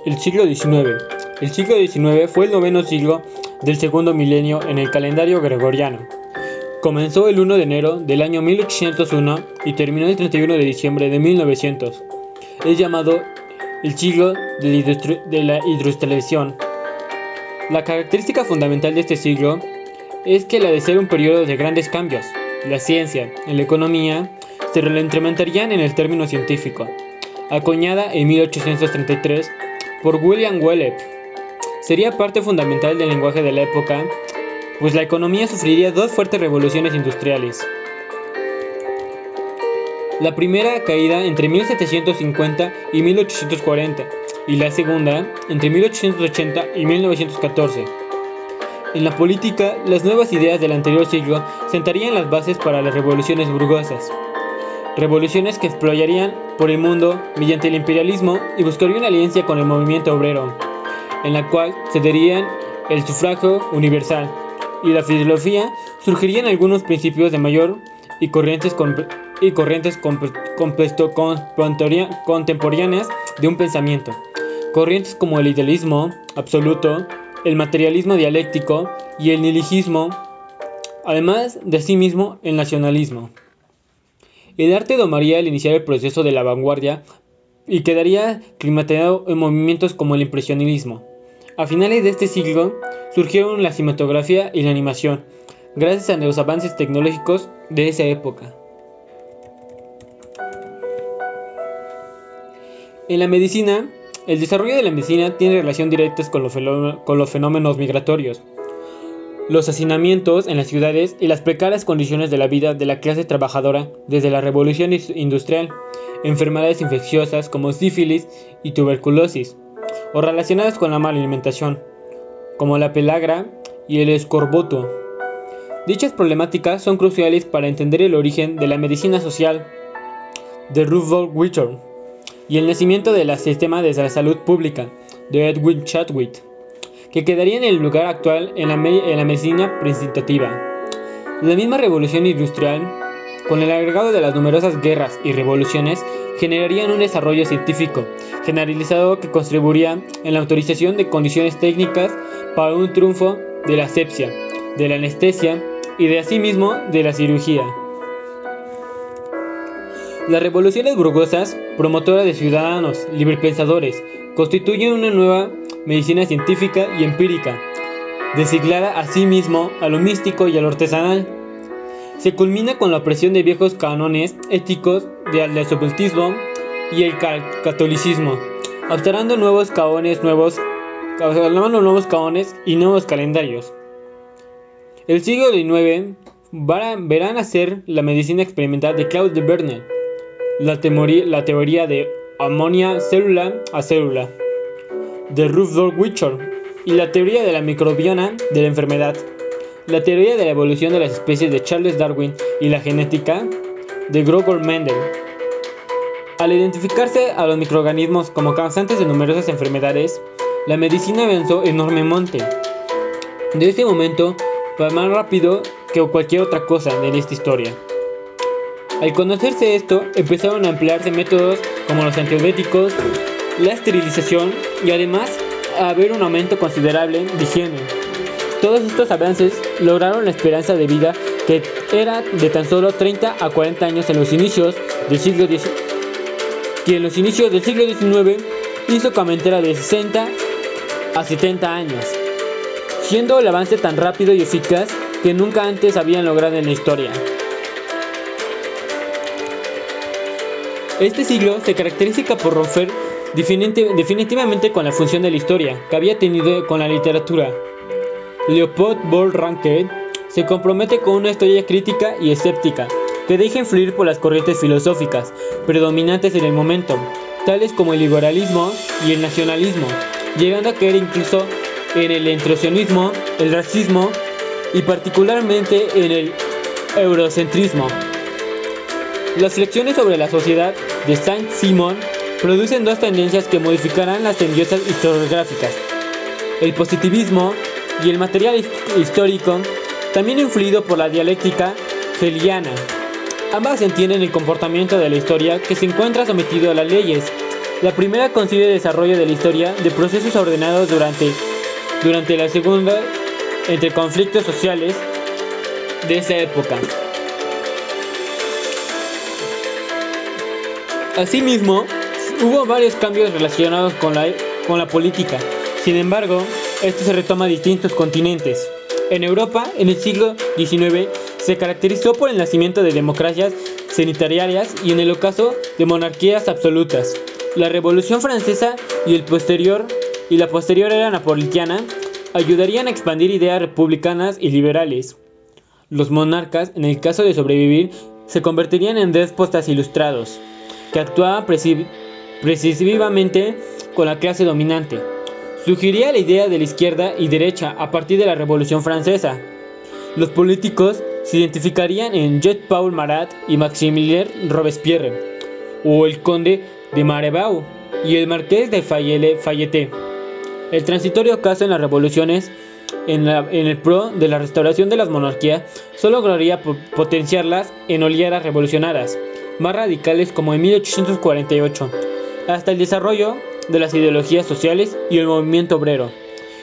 El siglo XIX. El siglo XIX fue el noveno siglo del segundo milenio en el calendario gregoriano. Comenzó el 1 de enero del año 1801 y terminó el 31 de diciembre de 1900. Es llamado el siglo de la industrialización. La característica fundamental de este siglo es que la de ser un periodo de grandes cambios. La ciencia y la economía se reimplementarían en el término científico, acuñada en 1833 por William Wellep. Sería parte fundamental del lenguaje de la época, pues la economía sufriría dos fuertes revoluciones industriales. La primera caída entre 1750 y 1840 y la segunda entre 1880 y 1914. En la política, las nuevas ideas del anterior siglo sentarían las bases para las revoluciones burguesas. Revoluciones que explorarían por el mundo mediante el imperialismo y buscarían una alianza con el movimiento obrero, en la cual cederían el sufragio universal y la filosofía. Surgirían algunos principios de mayor y corrientes contemporáneas de un pensamiento, corrientes como el idealismo absoluto, el materialismo dialéctico y el nihilismo, además de asimismo el nacionalismo. El arte domaría al iniciar el proceso de la vanguardia y quedaría climatizado en movimientos como el impresionismo. A finales de este siglo surgieron la cinematografía y la animación, gracias a los avances tecnológicos de esa época. En la medicina, el desarrollo de la medicina tiene relación directa con los fenómenos migratorios, los hacinamientos en las ciudades y las precarias condiciones de la vida de la clase trabajadora desde la revolución industrial, enfermedades infecciosas como sífilis y tuberculosis, o relacionadas con la mala alimentación, como la pelagra y el escorbuto. Dichas problemáticas son cruciales para entender el origen de la medicina social de Rudolf Virchow y el nacimiento del sistema de la salud pública de Edwin Chadwick, que quedaría en el lugar actual en la medicina prescriptiva. La misma revolución industrial, con el agregado de las numerosas guerras y revoluciones, generarían un desarrollo científico generalizado que contribuiría en la autorización de condiciones técnicas para un triunfo de la asepsia, de la anestesia y de asimismo de la cirugía. Las revoluciones burguesas, promotoras de ciudadanos librepensadores, constituyen una nueva medicina científica y empírica, designada asimismo a lo místico y a lo artesanal. Se culmina con la opresión de viejos cánones éticos del ocultismo y el catolicismo, alterando nuevos caones y nuevos calendarios. El siglo XIX verá nacer la medicina experimental de Claude Bernard, la teoría de armonía célula a célula de Rudolf Virchow y la teoría de la microbiota de la enfermedad, la teoría de la evolución de las especies de Charles Darwin y la genética de Gregor Mendel. Al identificarse a los microorganismos como causantes de numerosas enfermedades, la medicina avanzó enormemente. De este momento fue más rápido que cualquier otra cosa de esta historia. Al conocerse esto, empezaron a emplearse métodos como los antibióticos, la esterilización y además a haber un aumento considerable de higiene. Todos estos avances lograron la esperanza de vida que era de tan solo 30 a 40 años en los inicios del siglo XIX, hizo que aumentara de 60 a 70 años, siendo el avance tan rápido y eficaz que nunca antes habían logrado en la historia. Este siglo se caracteriza por romper definitivamente con la función de la historia que había tenido con la literatura. Leopold von Ranke se compromete con una historia crítica y escéptica que deja influir por las corrientes filosóficas predominantes en el momento, tales como el liberalismo y el nacionalismo, llegando a caer incluso en el entrosionismo, el racismo y particularmente en el eurocentrismo. Las lecciones sobre la sociedad de Saint-Simon producen dos tendencias que modificarán las tendencias historiográficas: el positivismo y el material histórico, también influido por la dialéctica hegeliana. Ambas entienden el comportamiento de la historia que se encuentra sometido a las leyes. La primera concibe el desarrollo de la historia de procesos ordenados durante la segunda entre conflictos sociales de esa época. Asimismo, hubo varios cambios relacionados con la política. Sin embargo, esto se retoma a distintos continentes. En Europa, en el siglo XIX, se caracterizó por el nacimiento de democracias sanitarias y en el ocaso de monarquías absolutas. La Revolución Francesa y la posterior era napolitana ayudarían a expandir ideas republicanas y liberales. Los monarcas, en el caso de sobrevivir, se convertirían en déspotas ilustrados, que actuaban precisivamente con la clase dominante. Surgiría la idea de la izquierda y derecha a partir de la Revolución Francesa. Los políticos se identificarían en Jean-Paul Marat y Maximilien Robespierre, o el conde de Marebeau y el marqués de Fayette. El transitorio caso en las revoluciones en el pro de la restauración de las monarquías solo lograría potenciarlas en oleadas revolucionarias más radicales como en 1848, hasta el desarrollo de las ideologías sociales y el movimiento obrero,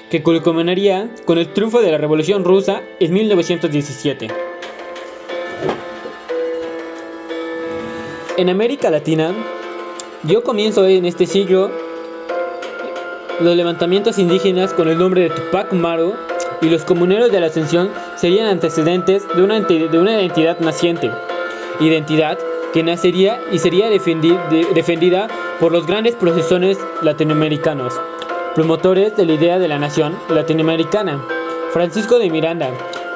que culminaría con el triunfo de la Revolución Rusa en 1917. En América Latina dio comienzo en este siglo los levantamientos indígenas con el nombre de Tupac Amaru, y los comuneros de la Ascensión serían antecedentes de una identidad naciente, identidad que nacería y sería defendida por los grandes profesores latinoamericanos, promotores de la idea de la nación latinoamericana: Francisco de Miranda,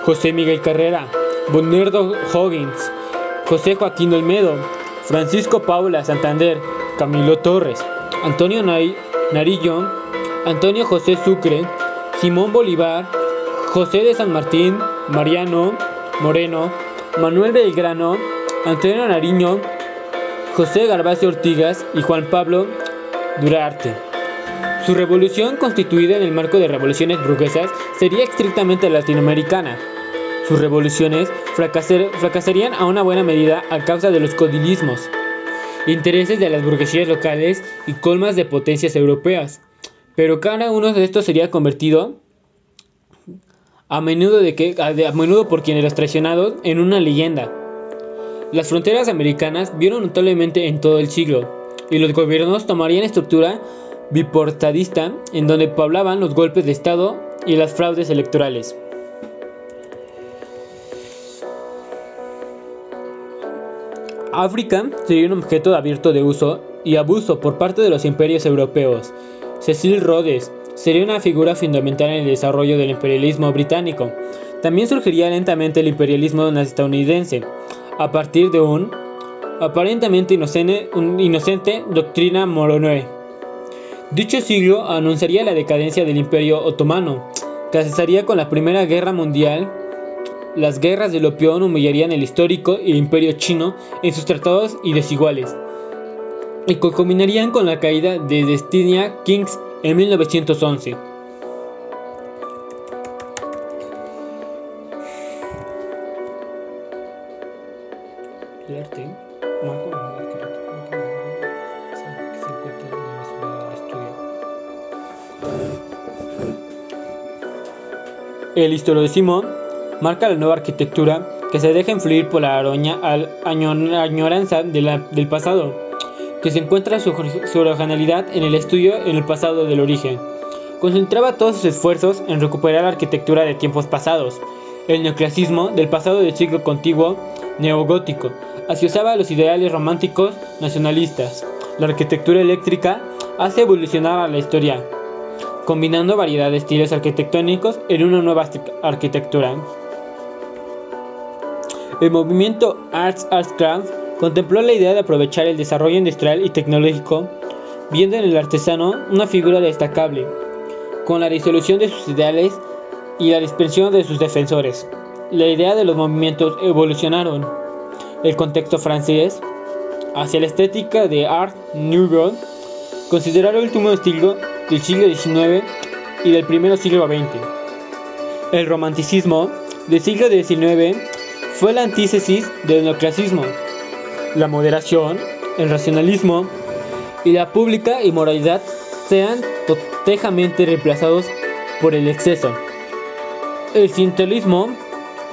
José Miguel Carrera, Bernardo O'Higgins, José Joaquín Olmedo, Francisco Paula Santander, Camilo Torres, Antonio Nariño, Antonio José Sucre, Simón Bolívar, José de San Martín, Mariano Moreno, Manuel Belgrano, Antonio Nariño, José Gervasio Ortigas y Juan Pablo Duarte. Su revolución, constituida en el marco de revoluciones burguesas, sería estrictamente latinoamericana. Sus revoluciones fracasarían a una buena medida a causa de los caudillismos, intereses de las burguesías locales y colmas de potencias europeas, pero cada uno de estos sería convertido a menudo por quienes los traicionados en una leyenda. Las fronteras americanas vieron notablemente en todo el siglo, y los gobiernos tomarían estructura bipartidista, en donde poblaban los golpes de Estado y las fraudes electorales. África sería un objeto abierto de uso y abuso por parte de los imperios europeos. Cecil Rhodes sería una figura fundamental en el desarrollo del imperialismo británico. También surgiría lentamente el imperialismo estadounidense, a partir de un aparentemente inocente doctrina Monroe. Dicho siglo anunciaría la decadencia del Imperio Otomano, que cesaría con la Primera Guerra Mundial. Las guerras del Opium humillarían el histórico Imperio Chino en sus tratados y desiguales, y culminarían con la caída de Dynastia Qing en 1911. El arte marca la arquitectura que se encuentra en la ciudad del estudio. El historicismo marca la nueva arquitectura que se deja influir por la añoranza del pasado, que se encuentra su originalidad en el estudio en el pasado del origen. Concentraba todos sus esfuerzos en recuperar la arquitectura de tiempos pasados. El neoclasicismo del pasado del siglo contiguo neogótico asociaba los ideales románticos nacionalistas. La arquitectura eléctrica hace evolucionar a la historia, combinando variedad de estilos arquitectónicos en una nueva arquitectura. El movimiento Arts Craft contempló la idea de aprovechar el desarrollo industrial y tecnológico, viendo en el artesano una figura destacable. con la disolución de sus ideales y la dispersión de sus defensores. La idea de los movimientos evolucionaron. El contexto francés hacia la estética de Art Nouveau, considerado el último estilo del siglo XIX y del primer siglo XX. El romanticismo del siglo XIX fue la antítesis del neoclasismo. La moderación, el racionalismo y la pública inmoralidad sean totejamente reemplazados por el exceso. El sintelismo,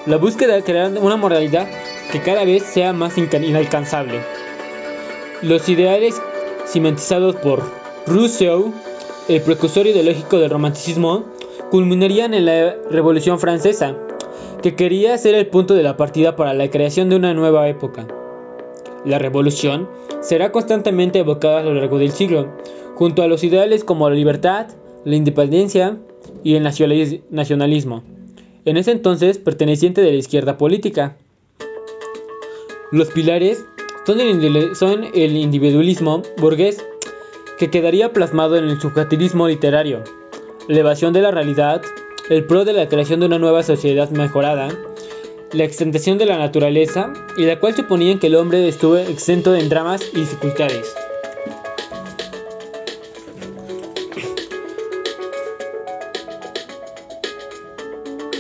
la búsqueda de crear una moralidad que cada vez sea más inalcanzable. Los ideales cimentizados por Rousseau, el precursor ideológico del romanticismo, culminarían en la Revolución Francesa, que quería ser el punto de la partida para la creación de una nueva época. La revolución será constantemente evocada a lo largo del siglo, junto a los ideales como la libertad, la independencia y el nacionalismo, en ese entonces perteneciente de la izquierda política. Los pilares son el individualismo burgués, que quedaría plasmado en el subjetivismo literario, la evasión de la realidad, el pro de la creación de una nueva sociedad mejorada, la extensión de la naturaleza, y la cual suponían que el hombre estuvo exento de dramas y dificultades.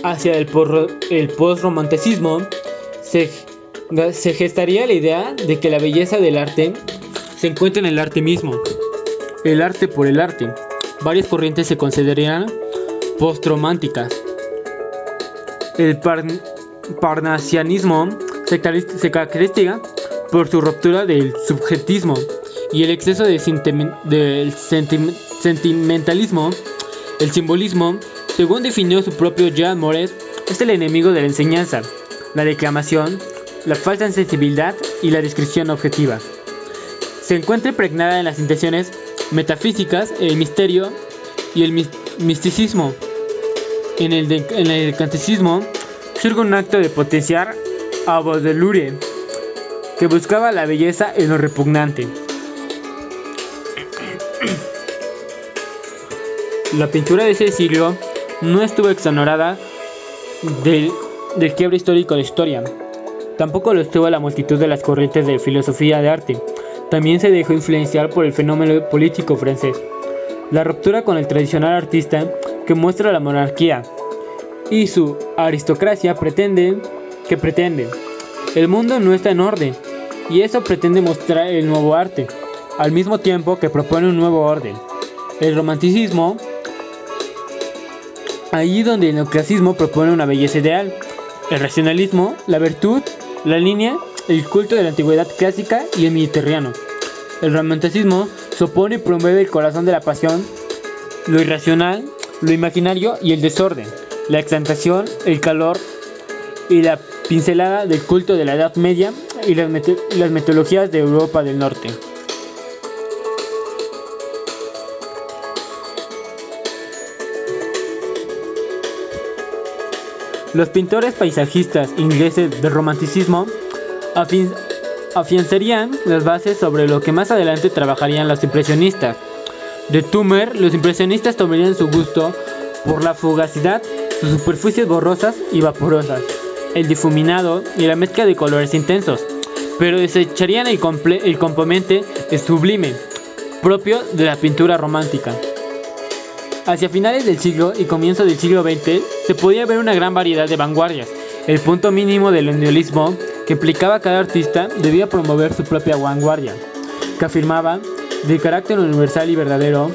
Hacia el postromanticismo se gestaría la idea de que la belleza del arte se encuentra en el arte mismo, el arte por el arte. Varias corrientes se considerarían postrománticas. El parnasianismo se caracteriza por su ruptura del subjetismo y el exceso del sentimentalismo. El simbolismo, según definió su propio Jean Moret, es el enemigo de la enseñanza, la declamación, la falsa sensibilidad y la descripción objetiva. Se encuentra impregnada en las intenciones metafísicas, el misterio y el misticismo. En el decanticismo surge un acto de potenciar a Baudelaire, que buscaba la belleza en lo repugnante. La pintura de ese siglo no estuvo exonerada del quiebre histórico de la historia. Tampoco lo estuvo la multitud de las corrientes de filosofía de arte. También se dejó influenciar por el fenómeno político francés. La ruptura con el tradicional artista que muestra la monarquía y su aristocracia pretende. El mundo no está en orden, y eso pretende mostrar el nuevo arte, al mismo tiempo que propone un nuevo orden. El romanticismo, allí donde el neoclasismo propone una belleza ideal. El racionalismo, la virtud, la línea, el culto de la antigüedad clásica y el mediterráneo. El romanticismo se opone y promueve el corazón de la pasión, lo irracional, lo imaginario y el desorden, la exaltación, el calor y la pincelada del culto de la Edad Media y las mitologías de Europa del Norte. Los pintores paisajistas ingleses del romanticismo afianzarían las bases sobre lo que más adelante trabajarían los impresionistas. De Toomer, los impresionistas tomarían su gusto por la fugacidad, sus superficies borrosas y vaporosas, el difuminado y la mezcla de colores intensos, pero desecharían el componente sublime, propio de la pintura romántica. Hacia finales del siglo y comienzo del siglo XX se podía ver una gran variedad de vanguardias. El punto mínimo del idealismo que implicaba cada artista debía promover su propia vanguardia, que afirmaba de carácter universal y verdadero,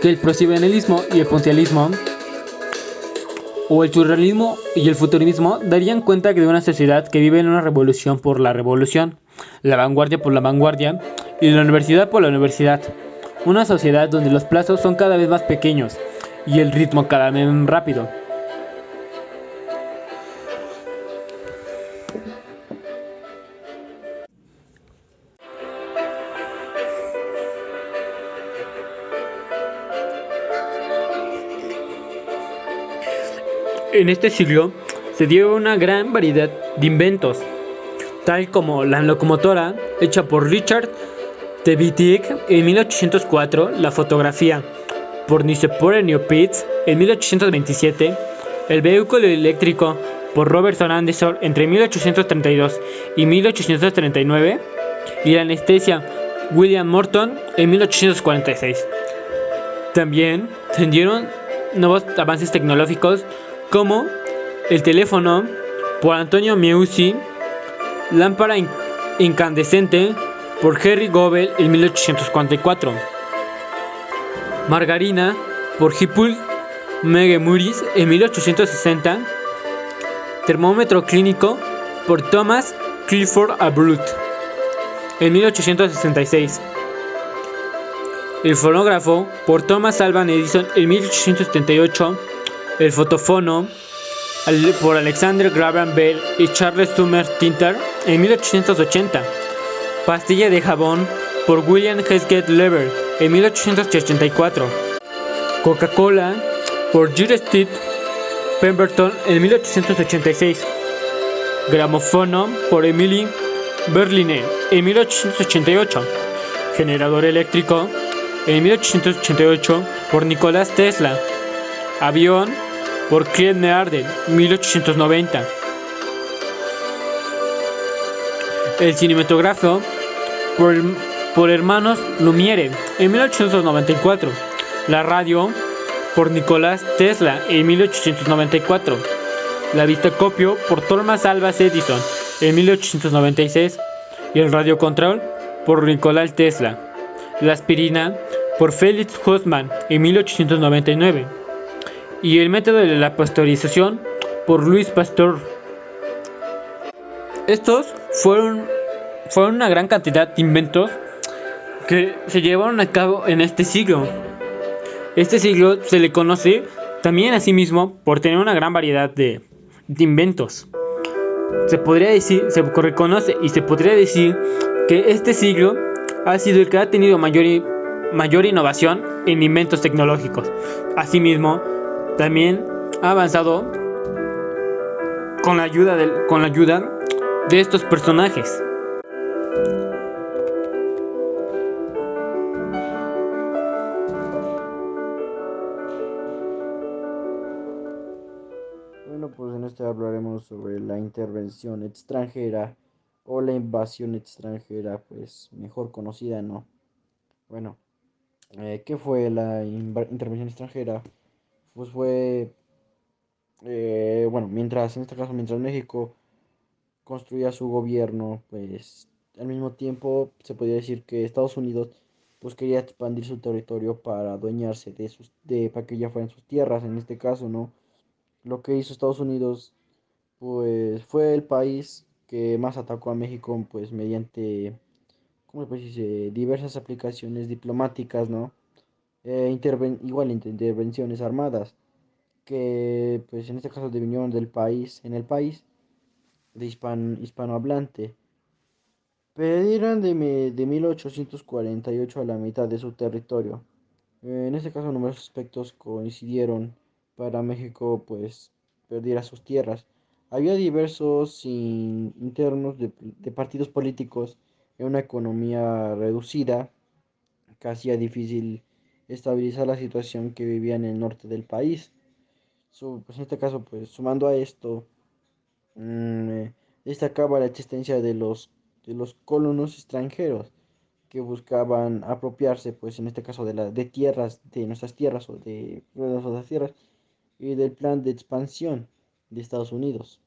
que el posmodernismo y el puntillismo, o el surrealismo y el futurismo, darían cuenta de una sociedad que vive en una revolución por la revolución, la vanguardia por la vanguardia y la universidad por la universidad. Una sociedad donde los plazos son cada vez más pequeños y el ritmo cada vez más rápido. En este siglo se dio una gran variedad de inventos, tal como la locomotora hecha por Richard de Wittig en 1804, la fotografía, por Nicepore Neopets en 1827, el vehículo eléctrico por Robertson Anderson entre 1832 y 1839 y la anestesia William Morton en 1846. También se dieron nuevos avances tecnológicos como el teléfono por Antonio Meucci, lámpara incandescente por Henry Goebel en 1844, margarina por Hippolyte Megues en 1860, termómetro clínico por Thomas Clifford Abrut en 1866, el fonógrafo por Thomas Alva Edison en 1878, el fotófono por Alexander Graham Bell y Charles Sumner Tinter en 1880, pastilla de jabón por William Hesketh Lever en 1884, Coca-Cola por Jules Steve Pemberton en 1886, gramófono por Emily Berliner en 1888, generador eléctrico en 1888 por Nicolás Tesla, avión por Clyde Nearden, 1890. El cinematógrafo por hermanos Lumière en 1894. La radio por Nicolás Tesla en 1894. La vistacopio por Thomas Alva Edison en 1896. Y el radiocontrol por Nicolás Tesla. La aspirina por Felix Hoffmann en 1899. Y el método de la pasteurización por Louis Pasteur. Estos fueron una gran cantidad de inventos que se llevaron a cabo en este siglo. Este siglo se le conoce también a sí mismo por tener una gran variedad de inventos. Se reconoce y se podría decir que este siglo ha sido el que ha tenido mayor innovación en inventos tecnológicos. Asimismo, también ha avanzado con la ayuda de estos personajes. Bueno, pues en este hablaremos sobre la intervención extranjera o la invasión extranjera, pues mejor conocida, ¿no? Bueno, ¿qué fue la intervención extranjera? Pues fue, mientras México construía su gobierno, pues al mismo tiempo se podía decir que Estados Unidos pues quería expandir su territorio para adueñarse para que ya fueran sus tierras, en este caso, ¿no? Lo que hizo Estados Unidos, pues fue el país que más atacó a México, pues mediante, ¿cómo se puede decir? Diversas aplicaciones diplomáticas, ¿no? Intervenciones armadas, que pues en este caso vinieron en el país de hispanohablante. Perdieron de 1848 a la mitad de su territorio. En este caso, numerosos aspectos coincidieron para México, pues perdiera sus tierras. Había diversos internos de partidos políticos en una economía reducida que hacía difícil estabilizar la situación que vivía en el norte del país. Pues en este caso, pues sumando a esto, mm, destacaba la existencia de los colonos extranjeros que buscaban apropiarse, pues en este caso de tierras, de nuestras tierras o de las otras tierras, y del plan de expansión de Estados Unidos.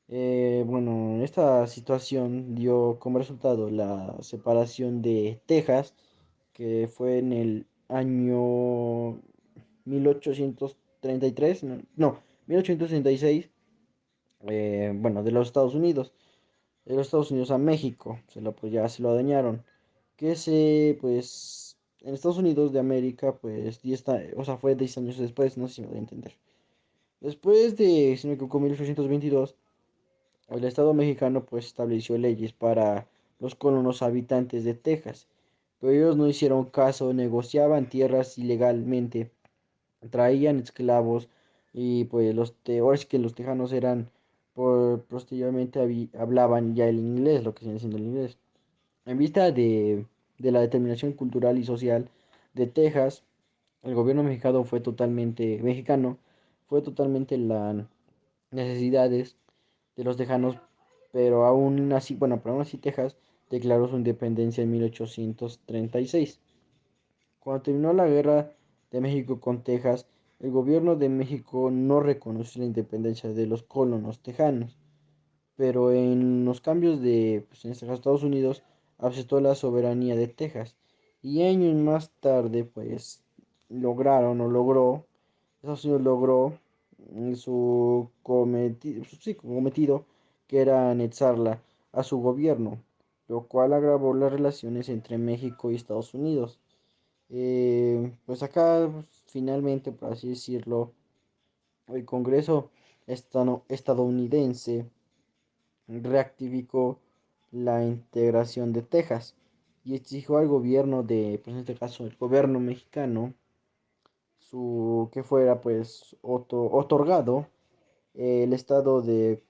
Bueno, esta situación dio como resultado la separación de Texas, que fue en el año 1833, no 1836, bueno, de los Estados Unidos a México, pues ya se lo adueñaron, pues, en Estados Unidos de América, pues, o sea, fue 10 años después, no sé si me voy a entender. Después de, si no me equivoco, 1822, el Estado mexicano, pues, estableció leyes para los colonos habitantes de Texas, pero ellos no hicieron caso, negociaban tierras ilegalmente, traían esclavos y pues ahora sí que los tejanos posteriormente hablaban ya el inglés, lo que viene siendo el inglés. En vista de la determinación cultural y social de Texas, El gobierno mexicano fue totalmente las necesidades de los tejanos, pero aún así, bueno, pero aún así Texas declaró su independencia en 1836. Cuando terminó la guerra de México con Texas, el gobierno de México no reconoció la independencia de los colonos tejanos, pero en los cambios de, pues, en este caso Estados Unidos, aceptó la soberanía de Texas. Y años más tarde, pues, Estados Unidos logró su cometido, que era anexarla a su gobierno, lo cual agravó las relaciones entre México y Estados Unidos. Pues acá, pues, finalmente, por así decirlo, el Congreso estadounidense reactivó la integración de Texas y exigió al gobierno pues en este caso el gobierno mexicano, que fuera pues otorgado el estado de el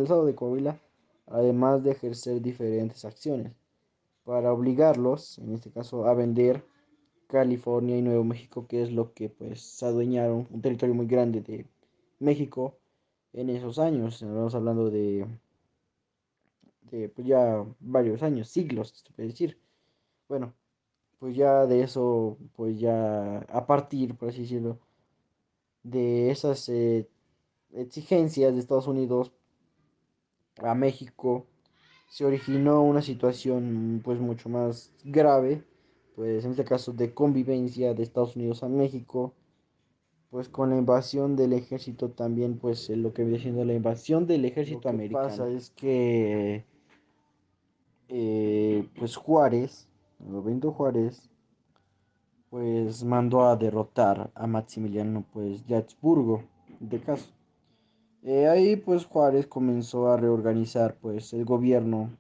estado de Coahuila, además de ejercer diferentes acciones para obligarlos, en este caso, a vender California y Nuevo México, que es lo que pues se adueñaron, un territorio muy grande de México en esos años. Estamos hablando de pues ya varios años, siglos, se puede decir. Bueno, pues ya de eso, pues ya a partir, por así decirlo, de esas exigencias de Estados Unidos a México, se originó una situación pues mucho más grave, pues en este caso de convivencia de Estados Unidos a México, pues con la invasión del ejército también, pues lo que viene siendo la invasión del ejército americano. Lo que pasa es que pues Juárez, Benito Juárez, pues mandó a derrotar a Maximiliano pues de Habsburgo, de caso. Ahí pues Juárez comenzó a reorganizar pues el gobierno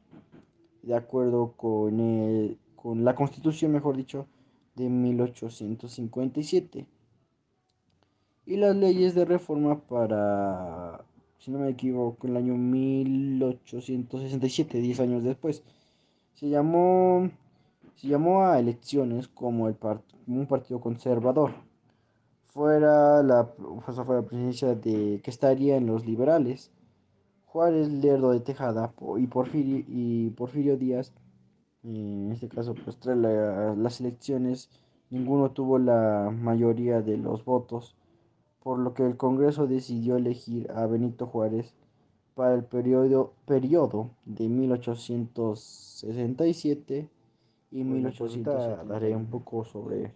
de acuerdo con la constitución, mejor dicho, de 1857 y las leyes de reforma para, si no me equivoco, el año 1867, 10 años después. Se llamó, se llamó a elecciones como un partido conservador. Fuera la presidencia que estaría en los liberales, Juárez Lerdo de Tejada y Porfirio Díaz. En este caso, pues tras las elecciones, ninguno tuvo la mayoría de los votos, por lo que el Congreso decidió elegir a Benito Juárez para el periodo de 1867 y Bueno, pues ahorita daré un 1871. poco saber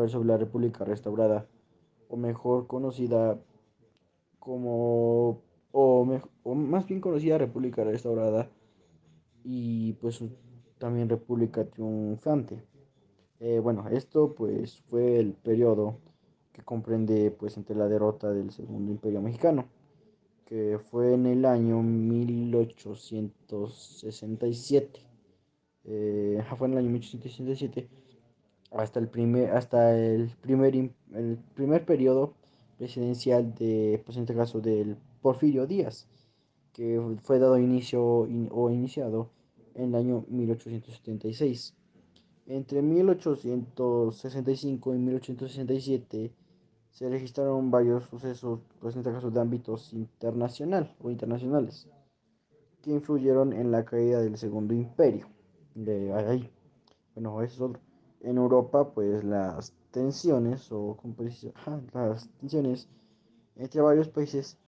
sobre la República Restaurada, o mejor conocida como, o más bien conocida República Restaurada, y pues también República Triunfante. Bueno, esto pues fue el periodo que comprende pues entre la derrota del Segundo Imperio Mexicano, que fue en el año 1867. Fue en el año 1867 hasta el primer periodo presidencial de, pues en este caso, del Porfirio Díaz, que fue dado o iniciado en el año 1876. Entre 1865 y 1867 se registraron varios sucesos, pues en este caso de ámbitos internacionales, que influyeron en la caída del Segundo Imperio. Ahí, bueno, eso es otro. En Europa, pues las tensiones, o como las tensiones entre varios países